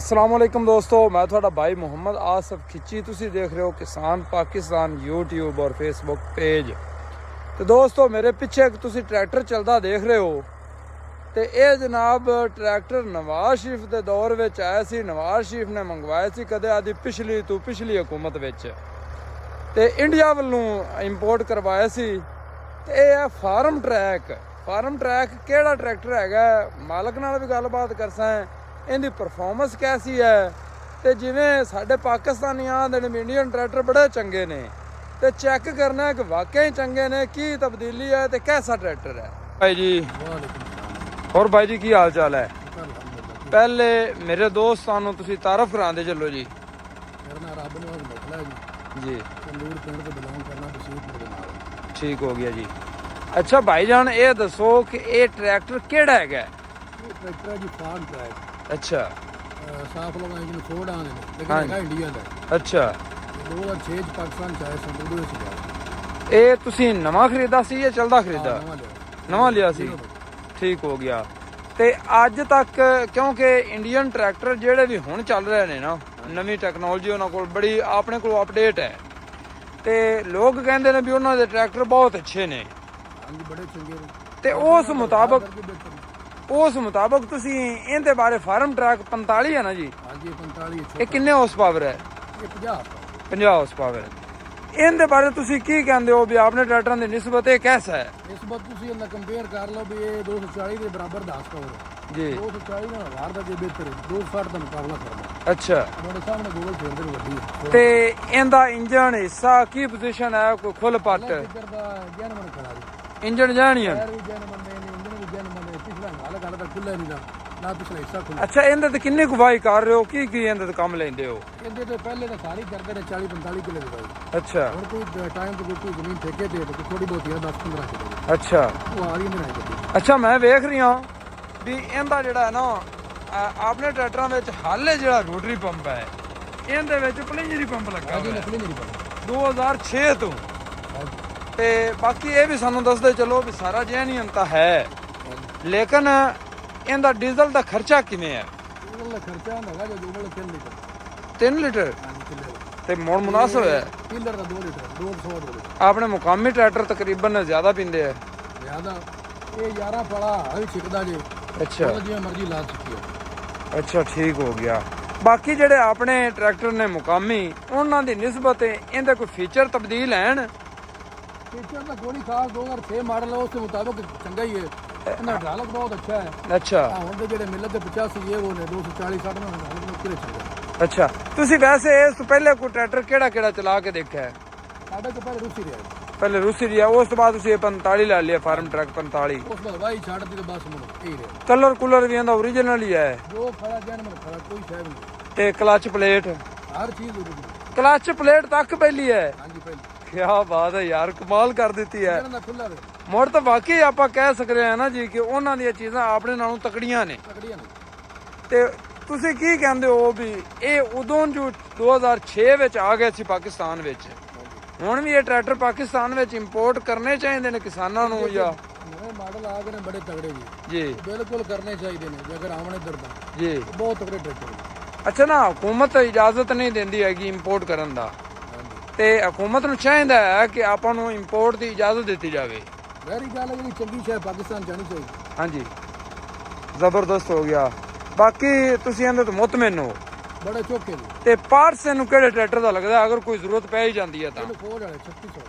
अस्सलाम वालेकुम दोस्तों, मैं थोड़ा भाई मुहम्मद आसफ खिची। तुसी देख रहे हो किसान पाकिस्तान यूट्यूब और फेसबुक पेज। तो दोस्तों मेरे पीछे एक तुसी ट्रैक्टर चलता देख रहे हो तो ये जनाब ट्रैक्टर नवाज शरीफ के दौर में आया सी। नवाज शरीफ ने मंगवाया सी कदे आदि पिछली हुकूमत विच ते इंडिया वालों इंपोर्ट करवाया सी। ते ये है फार्म ट्रैक। फार्म ट्रैक केड़ा ट्रैक्टर हैगा, मालक नाल भी गलबात करसा है, इनकी परफॉर्मेंस कैसी है। तो जिमें साढ़े पाकिस्तानी आते हैं इंडियन ट्रैक्टर बड़े चंगे ने, तो चेक करना है कि वाकई चंगे ने, की तब्दीली है तो कैसा ट्रैक्टर है। भाई जी और भाई जी की हाल चाल है? पहले मेरे दोस्त सानू तुसी तारफ करांदे चलो जी। जी ठीक हो गया जी। अच्छा भाईजान ये दसो कि ये ट्रैक्टर केड़ा है? ट्रैक्टर जी फार्म ट्रैक। अच्छा साफ लोग इंजन फोर्ड आने लेकिन हाँ हैगा इंडिया दा। अच्छा 2006 च पाकिस्तान च आया संदूर से। ये तुसी नवा खरीदा सी या चलदा खरीदा? नवा लिया सी। ठीक हो गया। ते अज तक क्योंकि इंडियन ट्रैक्टर जेड़े भी हुण चल रहे ने ना, नवी टैक्नोलॉजी उन्हां कोल बड़ी अपने कोल अपडेट है, ते लोग कहंदे ने भी उन्हां दे ट्रैक्टर बहुत अच्छे ने। हां जी बड़े चंगे ने। ते उस मुताबक तुसी इहदे बारे फार्म ट्रैक 45 है ना जी? हां जी 45 ये किन्ने हॉर्स पावर है? ये 50 हॉर्स पावर। इहदे बारे तुसी की कहंदे हो भी आपने ट्रैक्टरां दी निस्बत ये कैसा है? इस बात तुसी ना कंपेयर कर लो भी ये 240 के बराबर दा हॉर्स पावर है जी। 240 ना हजार दा जे बेहतर है, 260 दा मुकाबला करना। अच्छा ਤੁਹਾਡੇ ਸਾਹਮਣੇ ਗੂਗਲ ਫੇਰ ਦੇ ਵੱਡੀ ਹੈ। ਤੇ ਇਹਦਾ ਇੰਜਨ ਹਿੱਸਾ ਕੀ ਪੋਜੀਸ਼ਨ ਹੈ? ਕੋਈ ਖੁੱਲ ਪੱਟ ਇੱਧਰ ਦਾ ਜਨਮਨ ਖੜਾ ਜੀ। ਇੰਜਨ ਜਾਣੀਆਂ? ਟਾਇਰ ਵੀ ਜਨਮਨ ਨੇ, ਇੰਜਨ ਵੀ ਜਨਮਨ ਨੇ, ਪਿਛਲਾ ਨਾਲ ਗੱਲ ਤਾਂ ਖੁੱਲਾ ਨਹੀਂ ਨਾ ਪਿਛਲਾ ਹਿੱਸਾ ਖੁੱਲਾ। ਅੱਛਾ ਇਹਦੇ ਤੇ ਕਿੰਨੀ ਕੁ ਕਰ ਰਹੇ ਹੋ? ਕੀ ਇਹਦੇ ਤੇ ਕੰਮ ਲੈਂਦੇ ਹੋ? ਇਹਦੇ ਤੇ ਪਹਿਲੇ ਤਾਂ ਸਾਰੀ ਕਰਦੇ ਨੇ 40-45 ਕਿਲੇ ਦੀ ਬਾਈ। ਅੱਛਾ ਹੁਣ ਕੋਈ ਟਾਈਮ ਤੇ ਕੋਈ ਜ਼ਮੀਨ ਠੇਕੇ ਤੇ ਥੋੜੀ ਬਹੁਤੀ 10-15 ਕਿਲੇ ਅੱਛਾ ਉਹ ਆ ਰਹੀ ਨਹੀਂ ਗੱਡੀ। ਅੱਛਾ ਮੈਂ ਵੇਖ ਰਹੀ ਹਾਂ ਵੀ ਇਹਦਾ ਜਿਹੜਾ ਹੈ ਨਾ ਆਪਣੇ ਟਰੈਕਟਰਾਂ ਵਿੱਚ ਹਾਲੇ ਜਿਹੜਾ ਰੋਟਰੀ ਪੰਪ ਹੈ ਇਹਦੇ ਵਿੱਚ ਪਲੰਜਰੀ ਪੰਪ ਲੱਗਾ ਹਾਂਜੀ ਹੋਇਆ ਨਕਲੀ ਨਹੀਂ ਪਤਾ 2006 ਤੋਂ। ਤੇ ਬਾਕੀ ਇਹ ਵੀ ਸਾਨੂੰ ਦੱਸਦੇ ਚਲੋ ਵੀ ਸਾਰਾ ਜੈਨੂਇਨ ਤਾਂ ਹੈ, ਲੇਕਿਨ ਇਹਦਾ ਡੀਜ਼ਲ ਦਾ ਖਰਚਾ ਕਿਵੇਂ ਹੈ? ਉਹਦਾ ਖਰਚਾ ਹੈਗਾ ਜੋ ਜੂਬਲ 3 ਲੀਟਰ 3 ਲੀਟਰ ਤੇ ਮੋੜ ਮੁਨਾਸਬ ਹੈ। ਪੀਲਰ ਦਾ 2 ਲੀਟਰ 200 ਲੀਟਰ। ਆਪਣੇ ਮੁਕਾਮੀ ਟਰੈਕਟਰ ਤਕਰੀਬਨ ਜ਼ਿਆਦਾ ਪੀਂਦੇ ਆ। ਜ਼ਿਆਦਾ ਇਹ 11 ਪੜਾ ਵੀ ਛਿਕਦਾ ਜੇ। ਅੱਛਾ ਜਿਵੇਂ ਮਰਜ਼ੀ ਲਾ ਚੁੱਕੀ ਹੈ। ਅੱਛਾ ਠੀਕ ਹੋ ਗਿਆ। ਬਾਕੀ ਜਿਹੜੇ ਆਪਣੇ ਟਰੈਕਟਰ ਨੇ ਮੁਕਾਮੀ ਉਹਨਾਂ ਦੀ ਨਿਸਬਤ ਇਹਦੇ ਕੋਈ ਫੀਚਰ ਤਬਦੀਲ ਹਨ? फीचर का गोली खास 2006 मॉडल है, उसके मुताबिक चंगा ही है। इनका ड्राइलक बहुत अच्छा है। अच्छा ਹੁਣ ਜਿਹੜੇ ਮਿਲਤ ਦੇ 85 ਇਹ ਉਹ ਨੇ 240-60 ਨਾਲ ड्राइलक ਕਿਹੜੇ ਚੱਲਦੇ। ਅੱਛਾ ਤੁਸੀਂ ਵੈਸੇ ਇਸ ਤੋਂ ਪਹਿਲੇ ਕੋਈ ਟਰੈਕਟਰ ਕਿਹੜਾ ਚਲਾ ਕੇ ਦੇਖਿਆ ਹੈ? ਸਾਡੇ ਕੋਲ ਪਹਿਲੇ ਰੂਸੀ ਰਿਹਾ। ਪਹਿਲੇ ਰੂਸੀ ਰਿਹਾ, ਉਸ ਤੋਂ ਬਾਅਦ ਤੁਸੀਂ 45 ਲੈ ਲਿਆ ਫਾਰਮ ਟਰੈਕ 45। ਉਸ ਤੋਂ ਬਾਅਦ ਛੱਡ ਦਿੱਤੀ ਬਸ ਮੁੜ ਇਹ ਰਿਹਾ। ਕਲਰ ਕੂਲਰ ਵੀ ਇਹਦਾ ਓਰੀਜਨਲ ਹੀ ਹੈ? ਜੋ ਖੜਾ ਜਨਮਨ ਖੜਾ ਕੋਈ ਸ਼ੈ ਨਹੀਂ। ਤੇ ਕਲਚ ਪਲੇਟ? ਹਰ ਚੀਜ਼ ਓਰੀਜਨਲ। ਕਲਚ ਪਲੇਟ ਤੱਕ ਪਹਿਲੀ ਹੈ? ਹਾਂਜੀ ਪਹਿਲੀ। ਕੀ ਬਾਤ ਹੈ ਯਾਰ, ਕਮਾਲ ਕਰ ਦਿੱਤੀ ਹੈ। ਇਹਨਾਂ ਦਾ ਖੁੱਲਾ ਵੇ ਮੁੜ ਤਾਂ ਵਾਕਈ ਆਪਾਂ ਕਹਿ ਸਕਦੇ ਹਾਂ ਨਾ ਜੀ ਕਿ ਉਹਨਾਂ ਦੀਆਂ ਚੀਜ਼ਾਂ ਆਪਣੇ ਨਾਲੋਂ ਤਕੜੀਆਂ ਨੇ। ਤਕੜੀਆਂ ਨੇ। ਤੇ ਤੁਸੀਂ ਕੀ ਕਹਿੰਦੇ ਹੋ ਵੀ ਇਹ ਉਦੋਂ ਜੋ 2006 ਵਿੱਚ ਆ ਗਏ ਸੀ ਪਾਕਿਸਤਾਨ ਵਿੱਚ, ਹੁਣ ਵੀ ਇਹ ਟਰੈਕਟਰ ਪਾਕਿਸਤਾਨ ਵਿੱਚ ਇੰਪੋਰਟ ਕਰਨੇ ਚਾਹੀਦੇ ਨੇ ਕਿਸਾਨਾਂ ਨੂੰ ਜਾਂ? ਨਵੇਂ ਮਾਡਲ ਆ ਗਏ ਨੇ ਬੜੇ ਤਗੜੇ ਜੀ ਬਿਲਕੁਲ ਕਰਨੇ ਚਾਹੀਦੇ ਨੇ ਜੇ ਅਗਰ ਆਵਣ ਇੱਧਰ ਦਾ ਜੀ ਬਹੁਤ ਤਗੜੇ ਟਰੈਕਟਰ। ਅੱਛਾ ਨਾ ਹਕੂਮਤ ਇਜਾਜ਼ਤ ਨਹੀਂ ਦਿੰਦੀ ਹੈਗੀ ਇੰਪੋਰਟ ਕਰਨ ਦਾ, ਤੇ ਹਕੂਮਤ ਨੂੰ ਚਾਹੀਦਾ ਹੈ ਕਿ ਆਪਾਂ ਨੂੰ ਇੰਪੋਰਟ ਦੀ ਇਜਾਜ਼ਤ ਦਿੱਤੀ ਜਾਵੇ। ਵੈਰੀ ਗੱਲ ਹੈ ਜਿਹੜੀ ਚੰਗੀ ਸ਼ੈ ਪਾਕਿਸਤਾਨ ਜਾਣੀ ਚਾਹੀਦੀ। ਹਾਂਜੀ ਜ਼ਬਰਦਸਤ ਹੋ ਗਿਆ। ਬਾਕੀ ਤੁਸੀਂ ਇਹਦੇ ਤੋਂ ਮੁਤਮਿਨ ਹੋ? ਬੜੇ ਚੋਕੇ ਨੇ। ਤੇ ਪਾਰਟਸ ਇਹਨੂੰ ਕਿਹੜੇ ਟਰੈਕਟਰ ਦਾ ਲੱਗਦਾ ਅਗਰ ਕੋਈ ਜ਼ਰੂਰਤ ਪੈ ਹੀ ਜਾਂਦੀ ਹੈ ਤਾਂ? ਫੋਰਡ ਵਾਲੇ 3600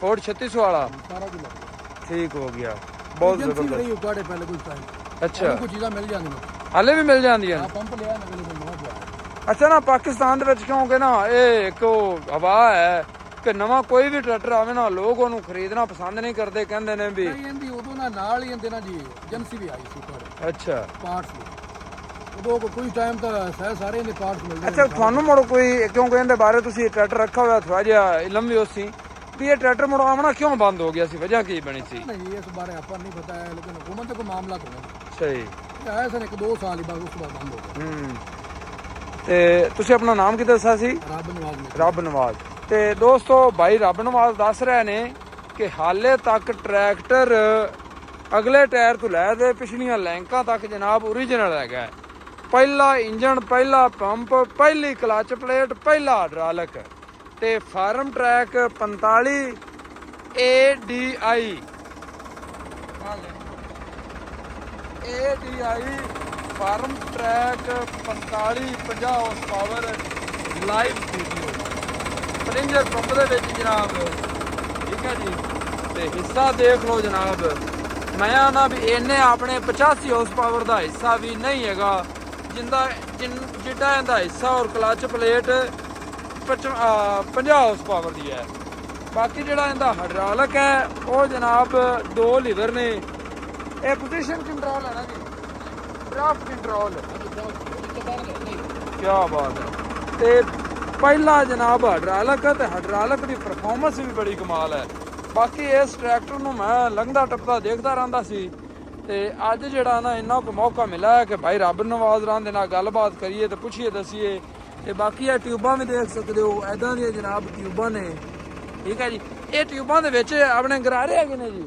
ਫੋਰਡ 3600 ਵਾਲਾ? ਸਾਰਾ ਕੁਝ ਲੱਗਦਾ। ਠੀਕ ਹੋ ਗਿਆ, ਬਹੁਤ ਜ਼ਬਰਦਸਤ। ਨਹੀਂ ਉਕਾੜੇ ਪਹਿਲੇ ਕੁਝ ਟਾਈਮ। ਅੱਛਾ ਕੁਝ ਚੀਜ਼ਾਂ ਮਿਲ ਜਾਂਦੀਆਂ ਹਾਲੇ ਵੀ ਮਿਲ ਜਾਂਦੀਆਂ? ਆ ਪੰਪ ਲਿਆ ਨਵੇਂ ਨਵਾਂ ਪਿਆ। ਅੱਛਾ ਨਾ ਪਾਕਿਸਤਾਨ ਦੇ ਵਿੱਚ ਕਿਉਂਕਿ ਨਾ ਇਹ ਇੱਕ ਹਵਾ ਹੈ ਕਿ ਨਵਾਂ ਕੋਈ ਵੀ ਟਰੈਕਟਰ ਆਵੇ ਨਾ ਲੋਕ ਉਹਨੂੰ ਖਰੀਦਣਾ ਪਸੰਦ ਨਹੀਂ ਕਰਦੇ, ਕਹਿੰਦੇ ਨੇ ਵੀ ਇਹਦੀ ਉਦੋਂ ਨਾਲ ਹੀ ਇਹਦੇ ਨਾਲ ਜੀ ਏਜੰਸੀ ਵੀ ਆਈ ਸੀ ਤੁਹਾਡੇ ਅੱਛਾ ਪਾਰਟਸ ਦੀ। ਉਦੋਂ ਕੋਈ ਟਾਈਮ ਤਾਂ ਸਾਰੇ ਇਹਦੇ ਪਾਰਟਸ ਮਿਲਦੇ। ਅੱਛਾ ਤੁਹਾਨੂੰ ਮੁੜ ਕੋਈ ਕਿਉਂਕਿ ਇਹਦੇ ਬਾਰੇ ਤੁਸੀਂ ਟਰੈਕਟਰ ਰੱਖਾ ਹੋਇਆ ਥੋੜਾ ਜਿਹਾ ਇਲਮ ਵੀ ਉਸ ਸੀ ਵੀ ਇਹ ਟਰੈਕਟਰ ਮੁੜ ਆਉਣਾ ਕਿਉਂ ਬੰਦ ਹੋ ਗਿਆ ਸੀ, ਵਜ੍ਹਾ ਕੀ ਬਣੀ ਸੀ? ਨਹੀਂ ਇਸ ਬਾਰੇ ਆਪਾਂ ਨਹੀਂ ਪਤਾ ਹੈ, ਲੇਕਿਨ ਹੁਕੂਮਤ ਦਾ ਮਾਮਲਾ ਤਾਂ ਨਹੀਂ ਸਹੀ ਆਇਆ ਸਨ 1-2 ਸਾਲ ਹੀ ਬਾਅਦ ਉਸ ਤੋਂ ਬਾਅਦ ਬੰਦ ਹੋ ਗਿਆ। ਤੇ ਤੁਸੀਂ ਆਪਣਾ ਨਾਮ ਕੀ ਦੱਸਿਆ ਸੀ? ਰੱਬ ਨਵਾਜ਼ ਨੇ। ਰੱਬ ਨਵਾਜ਼। ਤੇ ਦੋਸਤੋ ਭਾਈ ਰੱਬ ਨਵਾਜ਼ ਦੱਸ ਰਹੇ ਨੇ ਕਿ ਹਾਲੇ ਤੱਕ ਟਰੈਕਟਰ ਅਗਲੇ ਟਾਇਰ ਤੋਂ ਲੈ ਕੇ ਪਿਛਲੀਆਂ ਲੈਂਕਾਂ ਤੱਕ ਜਨਾਬ ਓਰੀਜਨਲ ਹੈਗਾ। ਪਹਿਲਾ ਇੰਜਣ, ਪਹਿਲਾ ਪੰਪ, ਪਹਿਲੀ ਕਲਚ ਪਲੇਟ, ਪਹਿਲਾ ਹਾਈਡ੍ਰੋਲਿਕ ਤੇ Farmtrac 45 ADI Farmtrac 45 50 horsepower live video ਸਪਰਿੰਜਰ ਪੰਪ ਦੇ ਵਿੱਚ ਜਨਾਬ। ਠੀਕ ਹੈ ਜੀ, ਤੇ ਹਿੱਸਾ ਦੇਖ ਲਓ ਜਨਾਬ। ਮੈਂ ਨਾ ਵੀ ਇਹਨੇ ਆਪਣੇ 85 ਹਾਰਸ ਪਾਵਰ ਦਾ ਹਿੱਸਾ ਵੀ ਨਹੀਂ ਹੈਗਾ ਜਿੱਡਾ ਇਹਦਾ ਹਿੱਸਾ ਔਰ ਕਲਚ ਪਲੇਟ 50 ਹਾਰਸ ਪਾਵਰ ਦੀ ਹੈ। ਬਾਕੀ ਜਿਹੜਾ ਇਹਦਾ ਹਾਈਡ੍ਰੋਲਿਕ ਹੈ ਉਹ ਜਨਾਬ 2 ਲੀਵਰ ਨੇ। ਇਹ ਪੋਜੀਸ਼ਨ ਕੰਟਰੋਲ ਹੈ ਨਾ ਜੀ, ਡਰਾਫਟ ਕੰਟਰੋਲ। ਕੀ ਬਾਤ ਹੈ। ਤੇ ਪਹਿਲਾ ਜਨਾਬ ਹਾਈਡ੍ਰੋਲਿਕ ਤੇ ਹਾਈਡ੍ਰੋਲਿਕ ਦੀ ਪਰਫਾਰਮੈਂਸ ਵੀ ਬੜੀ ਕਮਾਲ ਹੈ। ਬਾਕੀ ਇਸ ਟਰੈਕਟਰ ਨੂੰ ਮੈਂ ਲੰਘਦਾ ਟੱਪਦਾ ਦੇਖਦਾ ਰਹਿੰਦਾ ਸੀ ਤੇ ਅੱਜ ਜਿਹੜਾ ਨਾ ਇੰਨਾ ਕੁ ਮੌਕਾ ਮਿਲਿਆ ਹੈ ਕਿ ਭਾਈ ਰੱਬ ਨਵਾਜ਼ ਰਾਂ ਦੇ ਨਾਲ ਗੱਲਬਾਤ ਕਰੀਏ ਤੇ ਪੁੱਛੀਏ ਦੱਸੀਏ। ਤੇ ਬਾਕੀ ਇਹ ਟਿਊਬਾਂ ਵੀ ਦੇਖ ਸਕਦੇ ਹੋ, ਐਦਾਂ ਦੀਆਂ ਜਨਾਬ ਟਿਊਬਾਂ ਨੇ। ਠੀਕ ਹੈ ਜੀ, ਇਹ ਟਿਊਬਾਂ ਦੇ ਵਿੱਚ ਆਪਣੇ ਗਰਾਰੇ ਹੈਗੇ ਨੇ ਜੀ,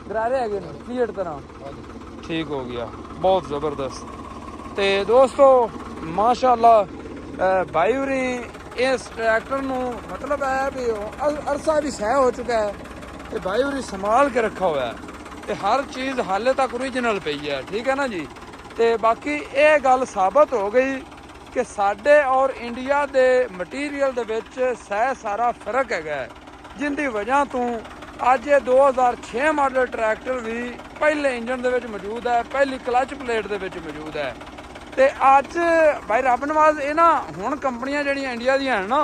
ਗਰਾਰੇ ਹੈਗੇ ਨੇ ਫੀਟ ਤਰ੍ਹਾਂ। ਠੀਕ ਹੋ ਗਿਆ, ਬਹੁਤ ਜ਼ਬਰਦਸਤ। ਤੇ ਦੋਸਤੋ ਮਾਸ਼ਾਅੱਲਾ ਭਾਈ ਹੋਰੀ ਇਸ ਟਰੈਕਟਰ ਨੂੰ ਮਤਲਬ ਹੈ ਵੀ ਅਰਸਾ ਵੀ ਸਹਿ ਹੋ ਚੁੱਕਾ ਹੈ ਤੇ ਭਾਈ ਹੋਰੀ ਸੰਭਾਲ ਕੇ ਰੱਖਾ ਹੋਇਆ ਹੈ ਤੇ ਹਰ ਚੀਜ਼ ਹਾਲੇ ਤੱਕ ਓਰੀਜਨਲ ਪਈ ਹੈ। ਠੀਕ ਹੈ ਨਾ ਜੀ। ਤੇ ਬਾਕੀ ਇਹ ਗੱਲ ਸਾਬਤ ਹੋ ਗਈ ਕਿ ਸਾਡੇ ਔਰ ਇੰਡੀਆ ਦੇ ਮਟੀਰੀਅਲ ਦੇ ਵਿੱਚ ਸਹਿ ਸਾਰਾ ਫਰਕ ਹੈਗਾ, ਜਿੰਦੀ ਵਜ੍ਹਾ ਤੋਂ ਅੱਜ ਇਹ 2006 ਮਾਡਲ ਟਰੈਕਟਰ ਵੀ ਪਹਿਲੇ ਇੰਜਨ ਦੇ ਵਿੱਚ ਮੌਜੂਦ ਹੈ, ਪਹਿਲੀ ਕਲਚ ਪਲੇਟ ਦੇ ਵਿੱਚ ਮੌਜੂਦ ਹੈ। ਤੇ ਅੱਜ ਭਾਈ ਰੱਬ ਨਵਾਜ਼ ਇਹ ਨਾ ਹੁਣ ਕੰਪਨੀਆਂ ਜਿਹੜੀਆਂ ਇੰਡੀਆ ਦੀਆਂ ਹਨ ਨਾ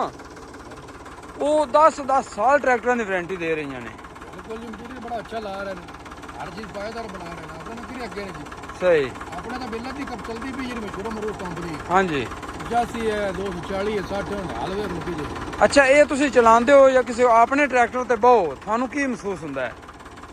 ਉਹ 10 ਸਾਲ ਟਰੈਕਟਰਾਂ ਦੀ ਵਾਰੰਟੀ ਦੇ ਰਹੀਆਂ ਨੇ। ਬਿਲਕੁਲ ਜੀ, ਮਟੀਰੀਅਲ ਬੜਾ ਅੱਛਾ ਲਾ ਰਹੇ ਨੇ, ਹਰ ਚੀਜ਼ ਪਾਇਦਾਰ ਬਣਾ ਰਹੇ ਨੇ। ਆਪਣੇ ਕਿਹੜੇ ਅੱਗੇ ਨੇ ਜੀ। ਸਹੀ। ਆਪਣੇ ਤਾਂ ਬਿੱਲਾਂ ਦੀ ਕੱਪ ਚਲਦੀ ਵੀ ਜਿਹੜੀ ਮਸ਼ਹੂਰ ਮਰੂ ਕੰਪਨੀ। ਹਾਂਜੀ 85 ਹੈ, 240 ਹੈ, 60 ਹੈ, ਹਾਲ ਵੇ ਰੁਕੀ ਜੀ। ਅੱਛਾ, ਇਹ ਤੁਸੀਂ ਚਲਾਉਂਦੇ ਹੋ ਜਾਂ ਕਿਸੇ ਆਪਣੇ ਟਰੈਕਟਰ ਤੇ ਬਹੁ ਤੁਹਾਨੂੰ ਕੀ ਮਹਿਸੂਸ ਹੁੰਦਾ ਹੈ?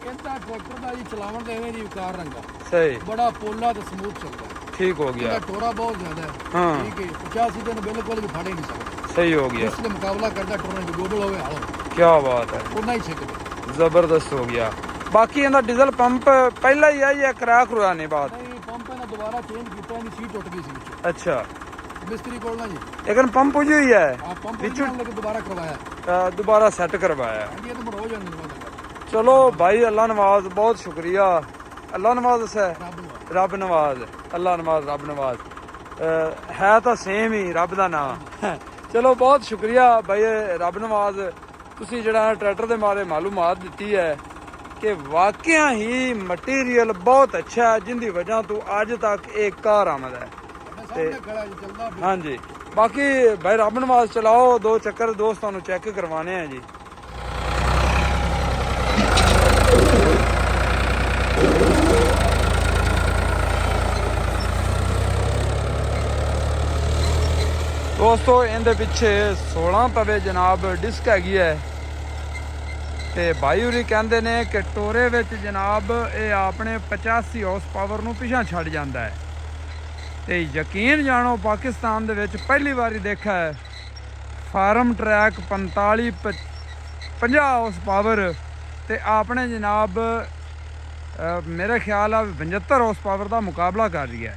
ਇਹਦਾ ਟਰੈਕਟਰ ਦਾ ਜੀ ਚਲਾਉਣ ਦੇ ਐਵੇਂ ਜੀ ਕਾਰ ਰੰਗਾ ਸਹੀ, ਬੜਾ ਪੋਲਾ ਤੇ ਸਮੂਥ ਚੱਲਦਾ। ਠੀਕ ਹੋ ਗਿਆ। ਇਹਦਾ ਟੋਰਾ ਬਹੁਤ ਜ਼ਿਆਦਾ ਹੈ। ਹਾਂ ਠੀਕ ਹੈ, 85 ਦਿਨ ਬਿਲਕੁਲ ਵੀ ਫੜ ਹੀ ਨਹੀਂ ਸਕਦਾ। ਸਹੀ ਹੋ ਗਿਆ। ਇਸ ਦੇ ਮੁਕਾਬਲਾ ਕਰਦਾ ਟੋਰਾ ਦੀ ਗੋਬਲ ਹੋਵੇ ਹਾਲ ਕੀ ਬਾਤ ਹੈ, ਉਹਨਾਂ ਹੀ ਛੱਕਦੇ। ਜ਼ਬਰਦਸਤ ਹੋ ਗਿਆ। ਬਾਕੀ ਇਹਦਾ ਡੀਜ਼ਲ ਪੰਪ ਪਹਿਲਾਂ ਹੀ ਆਈ ਹੈ, ਕਰਾ ਕਰਵਾ ਨਹੀਂ ਬਾਤ? ਨਹੀਂ, ਪੰਪ ਇਹਨਾਂ ਦੁਬਾਰਾ ਚੇਂਜ ਕੀਤਾ, ਇਹਦੀ ਸੀਟ ਟੁੱਟ ਗਈ ਸੀ ਵਿੱਚੋਂ। ਅੱਛਾ, ਮਿਸਤਰੀ ਕੋਲ ਨਾ ਜੀ। ਲੇਕਿਨ ਪੰਪ ਹੀ ਹੋਈ ਹੈ ਆ ਪੰਪ ਵਿੱਚੋਂ ਵਿੱਚੋਂ ਦੁਬਾਰਾ ਕਰਵਾਇਆ। ਦੁਬਾਰਾ ਸੈੱਟ ਕਰਵਾਇਆ। ਹਾਂਜੀ, ਇਹ ਤਾਂ ਮੁੜ ਹੋ ਜਾਂਦੇ ਨੇ। ਚਲੋ ਭਾਈ ਅੱਲਾ ਨਵਾਜ਼, ਬਹੁਤ ਸ਼ੁਕਰੀਆ। ਅੱਲਾ ਨਵਾਜ਼ ਹੈ, ਰੱਬ ਨੂੰ ਰੱਬ ਨਵਾਜ਼, ਅੱਲਾ ਨਵਾਜ਼, ਰੱਬ ਨਵਾਜ਼ ਹੈ ਤਾਂ ਸੇਮ ਹੀ ਰੱਬ ਦਾ ਨਾਮ। ਚਲੋ ਬਹੁਤ ਸ਼ੁਕਰੀਆ ਭਾਈ ਰੱਬ ਨਵਾਜ਼, ਤੁਸੀਂ ਜਿਹੜਾ ਟਰੈਕਟਰ ਦੇ ਬਾਰੇ ਮਾਲੂਮਾਤ ਦਿੱਤੀ ਹੈ ਕਿ ਵਾਕਿਆ ਹੀ ਮਟੀਰੀਅਲ ਬਹੁਤ ਅੱਛਾ ਹੈ, ਜਿੰਦੀ ਵਜ੍ਹਾ ਤੋਂ ਅੱਜ ਤੱਕ ਇਹ ਕਾਰ ਆਮਦ ਹੈ। ਸਾਹਮਣੇ ਖੜਾ ਜੀ, ਚੱਲਦਾ ਪਿਆ। ਹਾਂਜੀ, ਬਾਕੀ ਭਾਈ ਰੱਬ ਨਵਾਜ਼ ਚਲਾਓ, 2 ਚੱਕਰ ਦੋਸਤਾਂ ਨੂੰ ਚੈੱਕ ਕਰਵਾਣੇ ਆ ਜੀ। ਦੋਸਤੋ ਇਹਦੇ ਪਿੱਛੇ 16 ਤਵੇ ਜਨਾਬ ਡਿਸਕ ਹੈਗੀ ਹੈ ਤੇ ਭਾਈ ਹੋਰੀ ਕਹਿੰਦੇ ਨੇ ਕਿ ਟੋਰੇ ਵਿੱਚ ਜਨਾਬ ਇਹ ਆਪਣੇ 85 ਹਾਰਸ ਪਾਵਰ ਨੂੰ ਪਿਛਾਂ ਛੱਡ ਜਾਂਦਾ ਹੈ। ਤੇ ਯਕੀਨ ਜਾਣੋ ਪਾਕਿਸਤਾਨ ਦੇ ਵਿੱਚ ਪਹਿਲੀ ਵਾਰੀ ਦੇਖਿਆ ਹੈ ਫਾਰਮ ਟਰੈਕ 45 50 ਹਾਰਸ ਪਾਵਰ ਤੇ ਆਪਣੇ ਜਨਾਬ ਮੇਰੇ ਖਿਆਲ ਆ 75 ਹਾਰਸ ਪਾਵਰ ਦਾ ਮੁਕਾਬਲਾ ਕਰ ਰਹੀ ਹੈ।